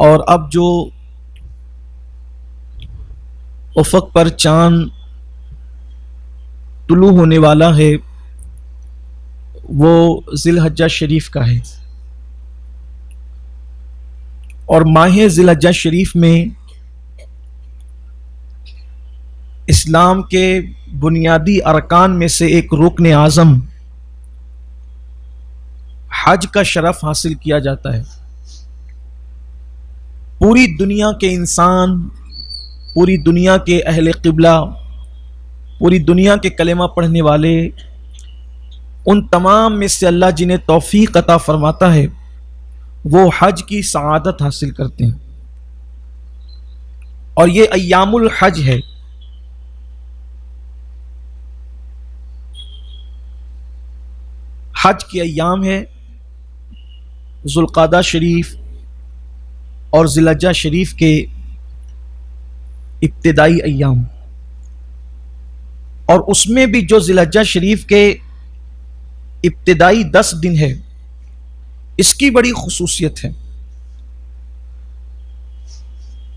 اور اب جو افق پر چاند طلوع ہونے والا ہے وہ ذی الحجہ شریف کا ہے، اور ماہ ذی الحجہ شریف میں اسلام کے بنیادی ارکان میں سے ایک رکن اعظم حج کا شرف حاصل کیا جاتا ہے۔ پوری دنیا کے انسان، پوری دنیا کے اہل قبلہ، پوری دنیا کے کلمہ پڑھنے والے، ان تمام میں سے اللہ جنہیں توفیق عطا فرماتا ہے وہ حج کی سعادت حاصل کرتے ہیں، اور یہ ایام الحج ہے۔ حج کے ایام ہے ذوالقعدہ شریف اور ذی الحجہ شریف کے ابتدائی ایام، اور اس میں بھی جو ذی الحجہ شریف کے ابتدائی 10 دن ہے اس کی بڑی خصوصیت ہے،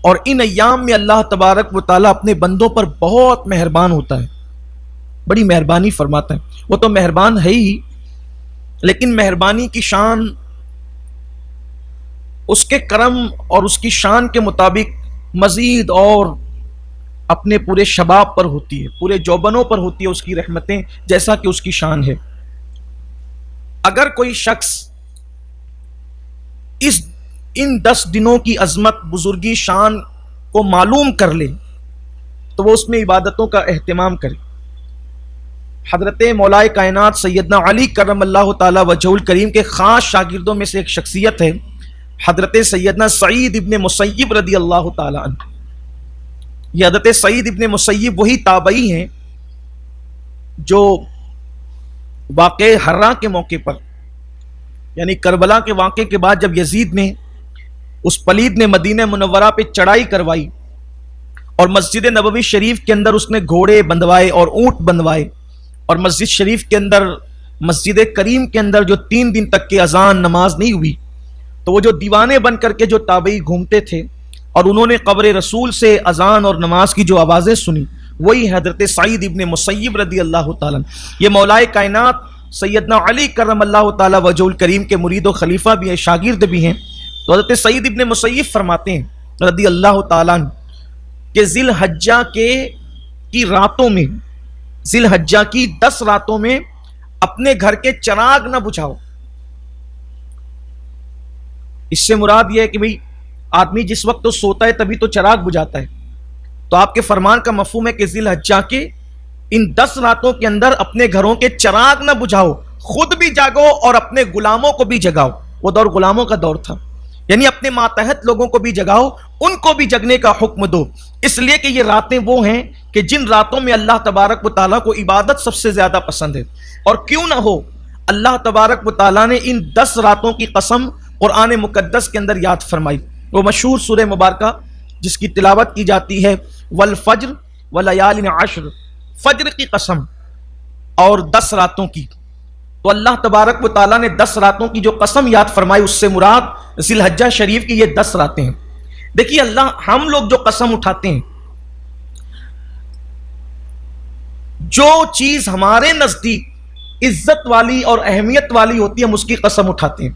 اور ان ایام میں اللہ تبارک و تعالیٰ اپنے بندوں پر بہت مہربان ہوتا ہے، بڑی مہربانی فرماتا ہے۔ وہ تو مہربان ہے ہی، لیکن مہربانی کی شان اس کے کرم اور اس کی شان کے مطابق مزید اور اپنے پورے شباب پر ہوتی ہے، پورے جوبنوں پر ہوتی ہے اس کی رحمتیں، جیسا کہ اس کی شان ہے۔ اگر کوئی شخص ان 10 دنوں کی عظمت، بزرگی، شان کو معلوم کر لے تو وہ اس میں عبادتوں کا اہتمام کرے۔ حضرت مولائے کائنات سیدنا علی کرم اللہ تعالی وجہہ الکریم کے خاص شاگردوں میں سے ایک شخصیت ہے حضرت سیدنا سعید ابن مسیب رضی اللہ تعالی عنہ۔ یہ حضرت سعید ابن مسیب وہی تابعی ہیں جو واقعہ حرا کے موقع پر، یعنی کربلا کے واقعے کے بعد جب یزید نے، اس پلید نے مدینہ منورہ پہ چڑھائی کروائی اور مسجد نبوی شریف کے اندر اس نے گھوڑے بندھوائے اور اونٹ بندھوائے، اور مسجد شریف کے اندر، مسجد کریم کے اندر جو 3 دن تک کی اذان نماز نہیں ہوئی، تو وہ جو دیوانے بن کر کے جو تابعی گھومتے تھے اور انہوں نے قبر رسول سے اذان اور نماز کی جو آوازیں سنی، وہی حضرت سعید ابن مسیب رضی اللہ تعالیٰ۔ یہ مولائے کائنات سیدنا علی کرم اللہ تعالیٰ وجہ الکریم کے مرید و خلیفہ بھی ہیں، شاگرد بھی ہیں۔ تو حضرت سعید ابن مسیب فرماتے ہیں رضی اللہ تعالیٰ کہ ذی الحجہ کی راتوں میں، ذی الحجہ کی 10 راتوں میں اپنے گھر کے چراغ نہ بجھاؤ۔ اس سے مراد یہ ہے کہ بھئی آدمی جس وقت تو سوتا ہے تبھی تو چراغ بجھاتا ہے، تو آپ کے فرمان کا مفہوم ہے کہ ذی الحجہ کے ان 10 راتوں کے اندر اپنے گھروں کے چراغ نہ بجھاؤ، خود بھی جاگو اور اپنے غلاموں کو بھی جگاؤ۔ وہ دور غلاموں کا دور تھا، یعنی اپنے ماتحت لوگوں کو بھی جگاؤ، ان کو بھی جگنے کا حکم دو، اس لیے کہ یہ راتیں وہ ہیں کہ جن راتوں میں اللہ تبارک و تعالیٰ کو عبادت سب سے زیادہ پسند ہے۔ اور کیوں نہ ہو، اللہ تبارک و تعالیٰ نے ان 10 راتوں کی قسم قرآن مقدس کے اندر یاد فرمائی۔ وہ مشہور سورہ مبارکہ جس کی تلاوت کی جاتی ہے والفجر ولیال عشر، فجر کی قسم اور 10 راتوں کی، تو اللہ تبارک و تعالیٰ نے 10 راتوں کی جو قسم یاد فرمائی اس سے مراد ذی الحجہ شریف کی یہ 10 راتیں ہیں۔ دیکھیے ہم لوگ جو قسم اٹھاتے ہیں، جو چیز ہمارے نزدیک عزت والی اور اہمیت والی ہوتی ہے ہم اس کی قسم اٹھاتے ہیں،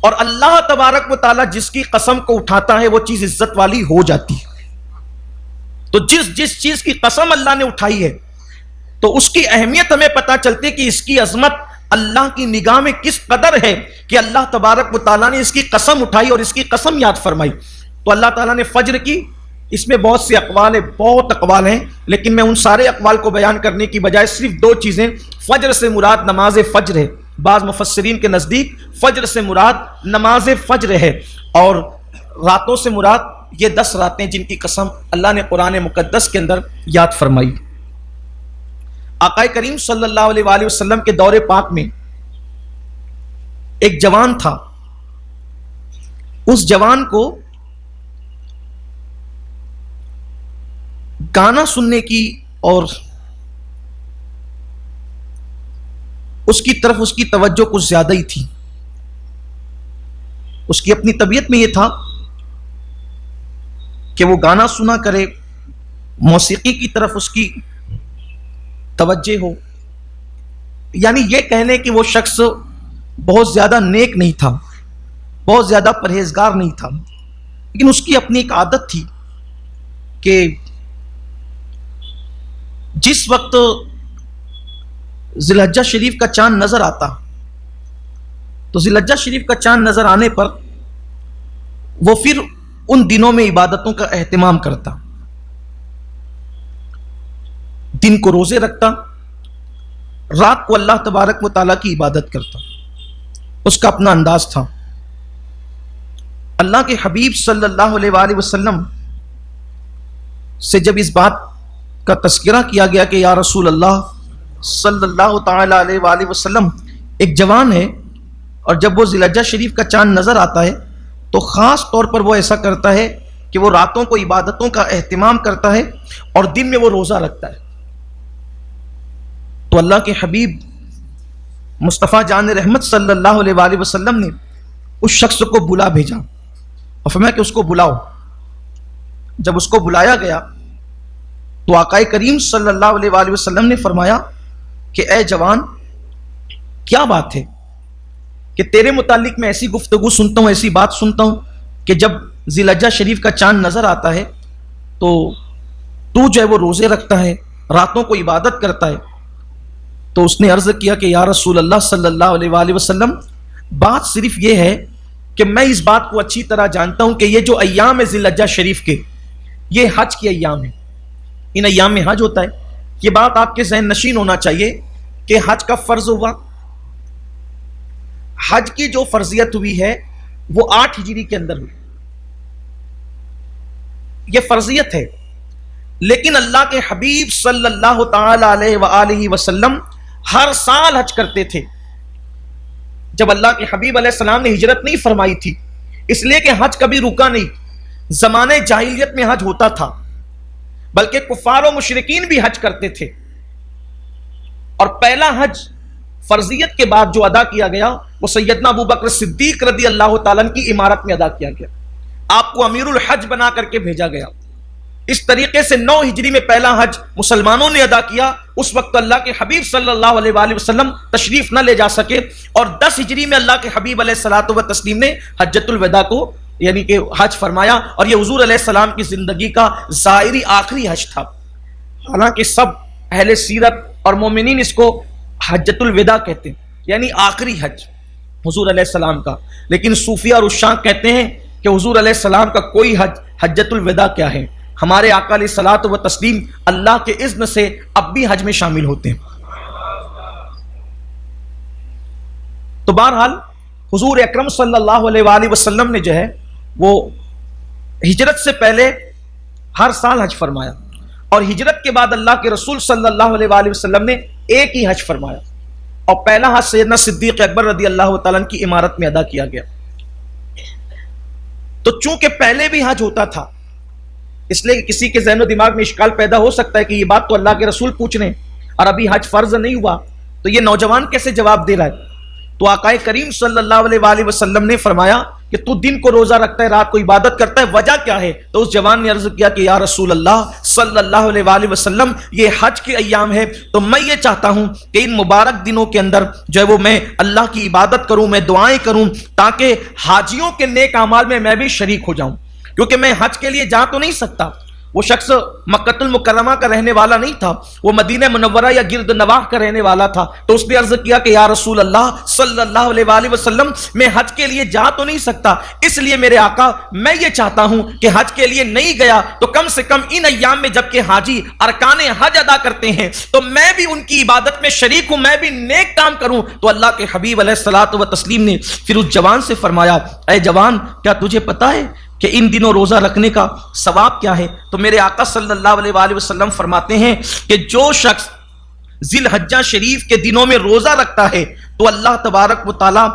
اور اللہ تبارک و تعالیٰ جس کی قسم کو اٹھاتا ہے وہ چیز عزت والی ہو جاتی ہے۔ تو جس چیز کی قسم اللہ نے اٹھائی ہے تو اس کی اہمیت ہمیں پتہ چلتی ہے کہ اس کی عظمت اللہ کی نگاہ میں کس قدر ہے کہ اللہ تبارک و تعالیٰ نے اس کی قسم اٹھائی اور اس کی قسم یاد فرمائی۔ تو اللہ تعالیٰ نے فجر کی، اس میں بہت سے اقوال ہیں، بہت اقوال ہیں، لیکن میں ان سارے اقوال کو بیان کرنے کی بجائے صرف 2 چیزیں، فجر سے مراد نماز فجر ہے، بعض مفسرین کے نزدیک فجر سے مراد نماز فجر ہے، اور راتوں سے مراد یہ 10 راتیں جن کی قسم اللہ نے قرآن مقدس کے اندر یاد فرمائی۔ آقا کریم صلی اللہ علیہ وآلہ وسلم کے دور پاک میں ایک جوان تھا، اس جوان کو گانا سننے کی اور اس کی طرف اس کی توجہ کچھ زیادہ ہی تھی۔ اس کی اپنی طبیعت میں یہ تھا کہ وہ گانا سنا کرے، موسیقی کی طرف اس کی توجہ ہو، یعنی یہ کہہ لیں کہ وہ شخص بہت زیادہ نیک نہیں تھا، بہت زیادہ پرہیزگار نہیں تھا، لیکن اس کی اپنی ایک عادت تھی کہ جس وقت ذی الحجہ شریف کا چاند نظر آتا تو ذی الحجہ شریف کا چاند نظر آنے پر وہ پھر ان دنوں میں عبادتوں کا اہتمام کرتا، دن کو روزے رکھتا، رات کو اللہ تبارک و تعالیٰ کی عبادت کرتا۔ اس کا اپنا انداز تھا۔ اللہ کے حبیب صلی اللہ علیہ وآلہ وسلم سے جب اس بات کا تذکرہ کیا گیا کہ یا رسول اللہ صلی اللہ تعالی علیہ وآلہ وسلم ایک جوان ہے، اور جب وہ ذی الحجہ شریف کا چاند نظر آتا ہے تو خاص طور پر وہ ایسا کرتا ہے کہ وہ راتوں کو عبادتوں کا اہتمام کرتا ہے اور دن میں وہ روزہ رکھتا ہے۔ تو اللہ کے حبیب مصطفیٰ جان رحمت صلی اللہ علیہ وآلہ وسلم نے اس شخص کو بلا بھیجا اور فرمایا کہ اس کو بلاؤ۔ جب اس کو بلایا گیا تو آقا کریم صلی اللہ علیہ وآلہ وسلم نے فرمایا کہ اے جوان، کیا بات ہے کہ تیرے متعلق میں ایسی گفتگو سنتا ہوں، ایسی بات سنتا ہوں کہ جب ذی الحجہ شریف کا چاند نظر آتا ہے تو جو ہے وہ روزے رکھتا ہے، راتوں کو عبادت کرتا ہے۔ تو اس نے عرض کیا کہ یا رسول اللہ صلی اللہ علیہ وآلہ وسلم، بات صرف یہ ہے کہ میں اس بات کو اچھی طرح جانتا ہوں کہ یہ جو ایام ہے ذی الحجہ شریف کے، یہ حج کے ایام ہیں، ان ایام میں حج ہوتا ہے۔ یہ بات آپ کے ذہن نشین ہونا چاہیے کہ حج کا فرض ہوا، حج کی جو فرضیت ہوئی ہے وہ 8 ہجری کے اندر ہوئی، یہ فرضیت ہے۔ لیکن اللہ کے حبیب صلی اللہ تعالی علیہ وآلہ وسلم ہر سال حج کرتے تھے۔ جب اللہ کے حبیب علیہ السلام نے ہجرت نہیں فرمائی تھی، اس لیے کہ حج کبھی رکا نہیں، زمانے جاہلیت میں حج ہوتا تھا، بلکہ کفار و مشرکین بھی حج کرتے تھے۔ اور پہلا حج فرضیت کے بعد جو ادا کیا گیا وہ سیدنا ابو بکر صدیق رضی اللہ تعالیٰ عنہ کی امارت میں ادا کیا گیا، آپ کو امیر الحج بنا کر کے بھیجا گیا۔ اس طریقے سے 9 ہجری میں پہلا حج مسلمانوں نے ادا کیا۔ اس وقت اللہ کے حبیب صلی اللہ علیہ وآلہ وسلم تشریف نہ لے جا سکے، اور 10 ہجری میں اللہ کے حبیب علیہ الصلوۃ والتسلیم نے حجۃ الوداع کو یعنی کہ حج فرمایا، اور یہ حضور علیہ السلام کی زندگی کا ظاہری آخری حج تھا۔ حالانکہ سب اہل سیرت اور مومنین اس کو حجۃ الوداع کہتے ہیں، یعنی آخری حج حضور علیہ السلام کا، لیکن صوفیہ اور عشاق کہتے ہیں کہ حضور علیہ السلام کا کوئی حج حجۃ الوداع کیا ہے، ہمارے آقا علیہ الصلوۃ والتسلیم اللہ کے اذن سے اب بھی حج میں شامل ہوتے ہیں۔ تو بہرحال حضور اکرم صلی اللہ علیہ وآلہ وسلم نے جو ہے وہ ہجرت سے پہلے ہر سال حج فرمایا، اور ہجرت کے بعد اللہ کے رسول صلی اللہ علیہ وآلہ وسلم نے ایک ہی حج فرمایا، اور پہلا حج سیدنا صدیق اکبر رضی اللہ تعالیٰ عنہ کی امارت میں ادا کیا گیا۔ تو چونکہ پہلے بھی حج ہوتا تھا، اس لیے کہ کسی کے ذہن و دماغ میں اشکال پیدا ہو سکتا ہے کہ یہ بات تو اللہ کے رسول پوچھ رہے ہیں اور ابھی حج فرض نہیں ہوا، تو یہ نوجوان کیسے جواب دے رہا ہے؟ تو آقا کریم صلی اللہ علیہ وآلہ وسلم نے فرمایا کہ تو دن کو روزہ رکھتا ہے، رات کو عبادت کرتا ہے، وجہ کیا ہے؟ تو اس جوان نے عرض کیا کہ یا رسول اللہ صلی اللہ علیہ وآلہ وسلم، یہ حج کے ایام ہے، تو میں یہ چاہتا ہوں کہ ان مبارک دنوں کے اندر جو ہے وہ میں اللہ کی عبادت کروں، میں دعائیں کروں، تاکہ حاجیوں کے نیک اعمال میں بھی شریک ہو جاؤں، کیونکہ میں حج کے لیے جا تو نہیں سکتا۔ وہ شخص مکہ المکرمہ کا رہنے والا نہیں تھا، وہ مدینہ منورہ یا گرد نواح کا رہنے والا تھا۔ تو اس نے عرض کیا کہ یا رسول اللہ صلی اللہ علیہ وآلہ وسلم، میں حج کے لیے جا تو نہیں سکتا، اس لیے میرے آقا میں یہ چاہتا ہوں کہ حج کے لیے نہیں گیا تو کم سے کم ان ایام میں جبکہ حاجی ارکان حج ادا کرتے ہیں تو میں بھی ان کی عبادت میں شریک ہوں، میں بھی نیک کام کروں۔ تو اللہ کے حبیب علیہ الصلوۃ والتسلیم نے پھر اس جوان سے فرمایا، اے جوان، کیا تجھے پتا ہے کہ ان دنوں روزہ رکھنے کا ثواب کیا ہے؟ تو میرے آقا صلی اللہ علیہ وآلہ وسلم فرماتے ہیں کہ جو شخص ذی الحجہ شریف کے دنوں میں روزہ رکھتا ہے تو اللہ تبارک و تعالیٰ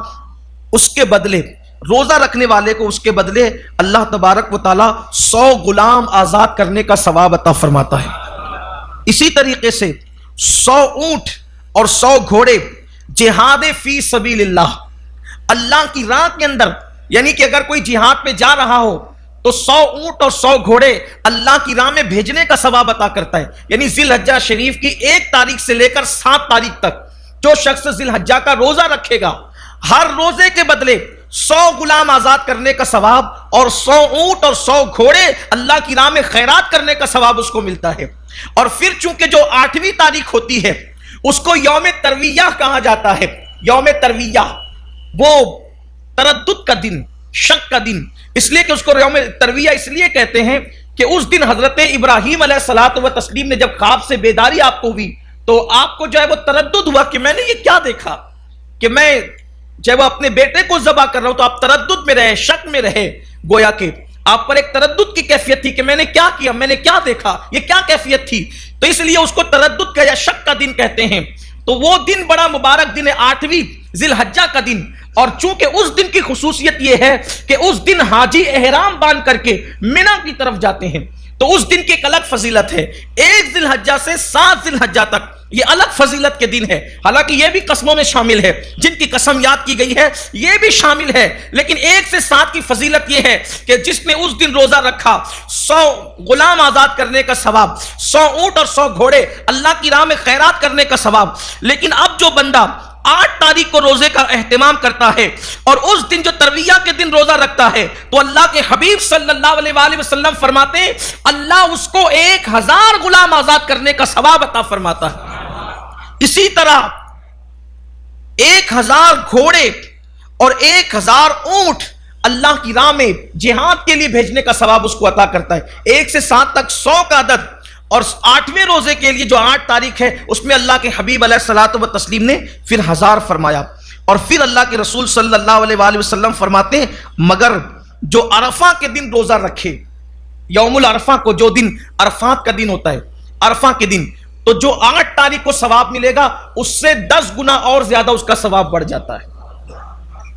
اس کے بدلے، روزہ رکھنے والے کو اس کے بدلے اللہ تبارک و تعالیٰ 100 غلام آزاد کرنے کا ثواب عطا فرماتا ہے۔ اسی طریقے سے 100 اونٹ اور 100 گھوڑے جہاد فی سبیل اللہ، اللہ کی راہ کے اندر یعنی کہ اگر کوئی جہاد پہ جا رہا ہو تو 100 اونٹ اور 100 گھوڑے اللہ کی راہ میں بھیجنے کا ثواب عطا کرتا ہے. یعنی ذی الحجہ شریف کی 1 تاریخ سے لے کر 7 تاریخ تک جو شخص ذی الحجہ کا روزہ رکھے گا، ہر روزے کے بدلے 100 غلام آزاد کرنے کا ثواب اور 100 اونٹ اور 100 گھوڑے اللہ کی راہ میں خیرات کرنے کا ثواب اس کو ملتا ہے. اور پھر چونکہ جو 8ویں تاریخ ہوتی ہے اس کو یوم ترویہ کہا جاتا ہے. یوم ترویہ وہ تردد کا دن، شک کا دن، اس لیے کہ اس کو یوم ترویہ اس لیے کہتے ہیں کہ اس دن حضرت ابراہیم علیہ الصلوۃ والتسلیم نے جب خواب سے بیداری آپ کو ہوئی تو آپ کو جو ہے وہ تردد ہوا کہ میں نے یہ کیا دیکھا، کہ میں جب اپنے بیٹے کو ذبح کر رہا ہوں تو آپ تردد میں رہے، شک میں رہے. گویا کہ آپ پر ایک تردد کی کیفیت تھی کہ میں نے کیا کیا، میں نے کیا دیکھا، یہ کیا کیفیت تھی. تو اس لیے اس کو تردد کا یا شک کا دن کہتے ہیں. تو وہ دن بڑا مبارک دن ہے، 8ویں ذی الحجہ کا دن. اور چونکہ اس دن کی خصوصیت یہ ہے کہ اس دن حاجی احرام باندھ کر کے منی کی طرف جاتے ہیں، تو اس دن کی ایک الگ فضیلت ہے. 1 ذی الحجہ سے 7 ذی الحجہ تک یہ الگ فضیلت کے دن ہے. حالانکہ یہ بھی قسموں میں شامل ہے، جن کی قسم یاد کی گئی ہے یہ بھی شامل ہے، لیکن 1 سے 7 کی فضیلت یہ ہے کہ جس نے اس دن روزہ رکھا 100 غلام آزاد کرنے کا ثواب، 100 اونٹ اور 100 گھوڑے اللہ کی راہ میں خیرات کرنے کا ثواب. لیکن اب جو بندہ 8 تاریخ کو روزے کا اہتمام کرتا ہے اور اس دن جو ترویہ کے دن روزہ رکھتا ہے تو اللہ کے حبیب صلی اللہ علیہ وآلہ وسلم فرماتے ہیں اللہ اس کو 1000 غلام آزاد کرنے کا ثواب عطا فرماتا ہے. اسی طرح 1000 گھوڑے اور 1000 اونٹ اللہ کی راہ میں جہاد کے لیے بھیجنے کا ثواب اس کو عطا کرتا ہے. 1 سے 7 تک 100 کا عدد، اور 8ویں روزے کے لیے جو 8 تاریخ ہے اس میں اللہ کے حبیب علیہ الصلوۃ والتسلیم نے پھر 1000 فرمایا. اور پھر اللہ کے رسول صلی اللہ علیہ وآلہ وسلم فرماتے ہیں مگر جو عرفہ کے دن روزہ رکھے، یوم العرفہ کو، جو دن عرفات کا دن ہوتا ہے، عرفہ کے دن، تو جو 8 تاریخ کو ثواب ملے گا اس سے 10 گنا اور زیادہ اس کا ثواب بڑھ جاتا ہے.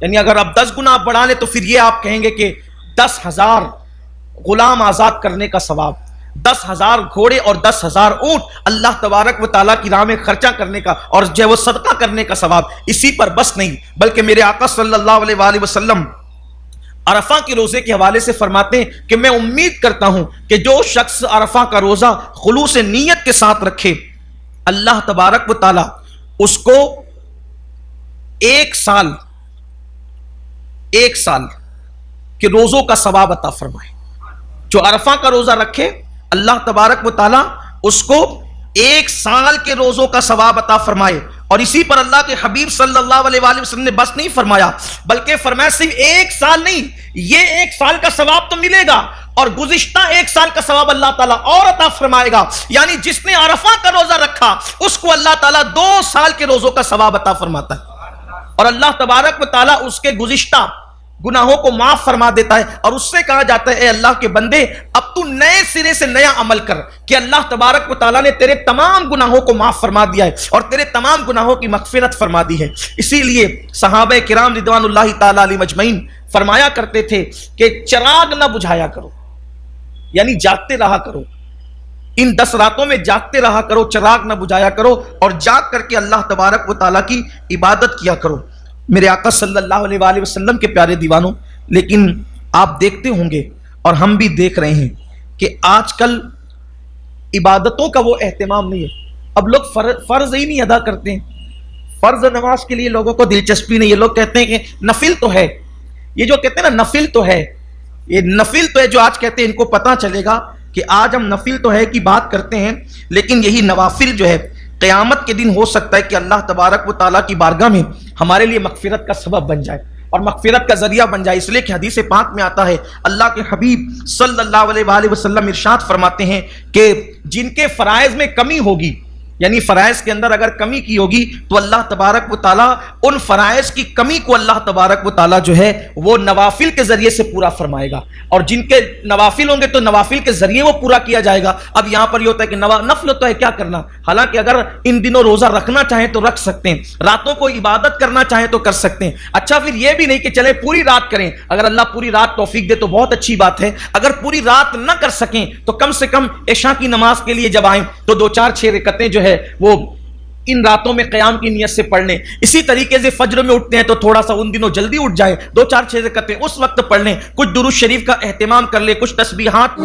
یعنی اگر آپ 10 گنا آپ بڑھا لیں تو پھر یہ آپ کہیں گے کہ 10,000 غلام آزاد کرنے کا ثواب، 10,000 گھوڑے اور 10,000 اونٹ اللہ تبارک و تعالیٰ کی راہ میں خرچہ کرنے کا اور جو ہے وہ صدقہ کرنے کا ثواب. اسی پر بس نہیں بلکہ میرے آقا صلی اللہ علیہ وآلہ وسلم عرفہ کے روزے کے حوالے سے فرماتے ہیں کہ میں امید کرتا ہوں کہ جو شخص عرفہ کا روزہ خلوص نیت کے ساتھ رکھے اللہ تبارک و تعالیٰ اس کو 1 سال کے روزوں کا ثواب عطا فرمائے. جو عرفہ کا روزہ رکھے اللہ تبارک و تعالیٰ اس کو 1 سال کے روزوں کا ثواب عطا فرمائے. اور اسی پر اللہ کے حبیب صلی اللہ علیہ وآلہ وسلم نے بس نہیں فرمایا بلکہ فرمایا صرف 1 سال نہیں، یہ 1 سال کا ثواب تو ملے گا اور گزشتہ 1 سال کا ثواب اللہ تعالیٰ اور عطا فرمائے گا. یعنی جس نے عرفہ کا روزہ رکھا اس کو اللہ تعالیٰ 2 سال کے روزوں کا ثواب عطا فرماتا ہے اور اللہ تبارک و تعالیٰ اس کے گزشتہ گناہوں کو معاف فرما دیتا ہے. اور اس سے کہا جاتا ہے اے اللہ کے بندے اب تو نئے سرے سے نیا عمل کر کہ اللہ تبارک و تعالیٰ نے تیرے تمام گناہوں کو معاف فرما دیا ہے اور تیرے تمام گناہوں کی مغفرت فرما دی ہے. اسی لیے صحابہ کرام رضوان اللہ تعالیٰ علیہ مجمعین فرمایا کرتے تھے کہ چراغ نہ بجھایا کرو، یعنی جاگتے رہا کرو، ان 10 راتوں میں جاگتے رہا کرو، چراغ نہ بجھایا کرو اور جاگ کر کے اللہ تبارک و تعالیٰ کی عبادت کیا کرو. میرے آقا صلی اللہ علیہ وآلہ وسلم کے پیارے دیوانوں، لیکن آپ دیکھتے ہوں گے اور ہم بھی دیکھ رہے ہیں کہ آج کل عبادتوں کا وہ اہتمام نہیں ہے. اب لوگ فرض ہی نہیں ادا کرتے ہیں. فرض نماز کے لیے لوگوں کو دلچسپی نہیں. یہ لوگ کہتے ہیں کہ نفل تو ہے، یہ جو کہتے ہیں نا نفل تو ہے، یہ نفل تو ہے جو آج کہتے ہیں ان کو پتہ چلے گا کہ آج ہم نفل تو ہے کی بات کرتے ہیں لیکن یہی نوافل جو ہے قیامت کے دن ہو سکتا ہے کہ اللہ تبارک و تعالیٰ کی بارگاہ میں ہمارے لیے مغفرت کا سبب بن جائے اور مغفرت کا ذریعہ بن جائے. اس لیے کہ حدیث پاک میں آتا ہے اللہ کے حبیب صلی اللہ علیہ وآلہ وسلم ارشاد فرماتے ہیں کہ جن کے فرائض میں کمی ہوگی، یعنی فرائض کے اندر اگر کمی کی ہوگی تو اللہ تبارک و تعالیٰ ان فرائض کی کمی کو اللہ تبارک و تعالیٰ جو ہے وہ نوافل کے ذریعے سے پورا فرمائے گا. اور جن کے نوافل ہوں گے تو نوافل کے ذریعے وہ پورا کیا جائے گا. اب یہاں پر یہ ہوتا ہے کہ نفل ہوتا ہے کیا کرنا، حالانکہ اگر ان دنوں روزہ رکھنا چاہیں تو رکھ سکتے ہیں، راتوں کو عبادت کرنا چاہیں تو کر سکتے ہیں. اچھا پھر یہ بھی نہیں کہ چلے پوری رات کریں، اگر اللہ پوری رات توفیق دے تو بہت اچھی بات ہے. اگر پوری رات نہ کر سکیں تو کم سے کم عشاء کی نماز کے لیے جب آئیں تو 2-4-6 رکعتیں جو ہے وہ ان راتوں میں قیام کی نیت سے پڑھ لیں. اسی طریقے سے فجر میں اٹھتے ہیں تو تھوڑا سا ان دنوں جلدی اٹھ جائے, 2-4 رکعتیں اس وقت پڑھ لیں, کچھ درود شریف کا اہتمام کر لیں, کچھ تسبیحات